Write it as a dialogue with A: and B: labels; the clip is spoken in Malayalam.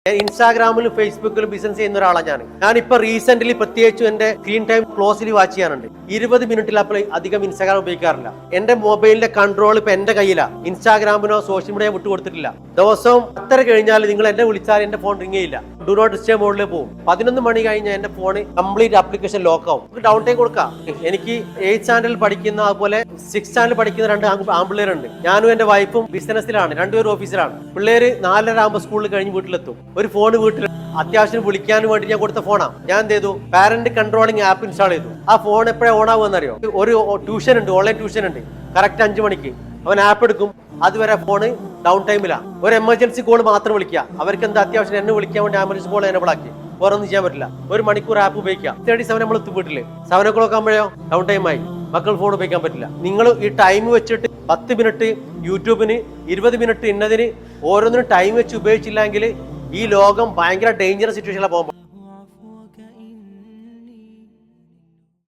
A: ഇൻസ്റ്റാഗ്രാമിലും ഫേസ്ബുക്കിലും ബിസിനസ് ചെയ്യുന്ന ഒരാളാണ് ഞാനിപ്പോ റീസെന്റ്ലി പ്രത്യേകിച്ചും എന്റെ സ്ക്രീൻ ടൈം ക്ലോസിൽ വാച്ച് ചെയ്യാനുണ്ട്. 20 മിനിറ്റിൽ അധികം ഇൻസ്റ്റാഗ്രാം ഉപയോഗിക്കാറില്ല. എന്റെ മൊബൈലിന്റെ കൺട്രോൾ ഇപ്പൊ എന്റെ കയ്യിലാണ്. ഇൻസ്റ്റാഗ്രാമിനോ സോഷ്യൽ മീഡിയ വിട്ടു കൊടുത്തിട്ടില്ല. ദിവസവും 10 കഴിഞ്ഞാൽ നിങ്ങൾ എന്നെ വിളിച്ചാൽ എന്റെ ഫോൺ റിംഗ് ചെയ്യില്ല. ഡു നോട്ട് ഡിസ്റ്റർബ് മോഡിൽ പോകും. 11 മണി കഴിഞ്ഞാൽ എന്റെ ഫോൺ കംപ്ലീറ്റ് ആപ്ലിക്കേഷൻ ലോക്ക് ആവും. ഡൗൺ ടൈം കൊടുക്കാം. എനിക്ക് 8th സ്റ്റാൻഡേർഡിൽ പഠിക്കുന്ന അതുപോലെ 6th സ്റ്റാൻഡേർഡിൽ പഠിക്കുന്ന 2 ആൺപിള്ളേരുണ്ട്. ഞാനും എന്റെ വൈഫും ബിസിനസ്സിലാണ്. 2 പേരും ഓഫീസിലാണ്. പിള്ളേര് 4:30 ആകുമ്പോൾ സ്കൂളിൽ കഴിഞ്ഞ് വീട്ടിലെത്തും. ഒരു ഫോൺ വീട്ടിൽ അത്യാവശ്യം വിളിക്കാൻ വേണ്ടി ഞാൻ കൊടുത്ത ഫോണാണ്. ഞാൻ എന്ത് ചെയ്തു? പാരന്റ് കൺട്രോളിംഗ് ആപ്പ് ഇൻസ്റ്റാൾ ചെയ്തു. ആ ഫോൺ എപ്പോഴാണ് ഓൺ ആവുമെന്നറിയോ? ഒരു ട്യൂഷൻ ഉണ്ട്, ഓൺലൈൻ ട്യൂഷൻ ഉണ്ട്. കറക്റ്റ് 5 മണിക്ക് അവൻ ആപ്പ് എടുക്കും. അതുവരെ ഫോണ് ഡൗൺ ടൈമിലാണ്. ഒരു എമർജൻസി കോൾ മാത്രം വിളിക്കുക. അവർക്ക് എന്താ അത്യാവശ്യം എന്നെ വിളിക്കാൻ വേണ്ടി ആംബുലൻസ് കോൾ എനേബിൾ ആക്കി. വേറെ ഒന്നും ചെയ്യാൻ പറ്റില്ല. 1 മണിക്കൂർ ആപ്പ് ഉപയോഗിക്കാം. 37 നമ്മൾ വീട്ടില് 7 o'clock ആകുമ്പോഴോ ഡൗൺ ടൈം ആയി. മക്കൾ ഫോൺ ഉപയോഗിക്കാൻ പറ്റില്ല. നിങ്ങൾ ഈ ടൈം വെച്ചിട്ട് 10 മിനിറ്റ് യൂട്യൂബിന്, 20 മിനിറ്റ് ഇന്നതിന് ഓരോന്നിനും ടൈം വെച്ച് ഉപയോഗിച്ചില്ലെങ്കിൽ ഈ ലോകം ഭയങ്കര ഡേഞ്ചറസ് സിറ്റുവേഷനിലാണ് പോകുമ്പോൾ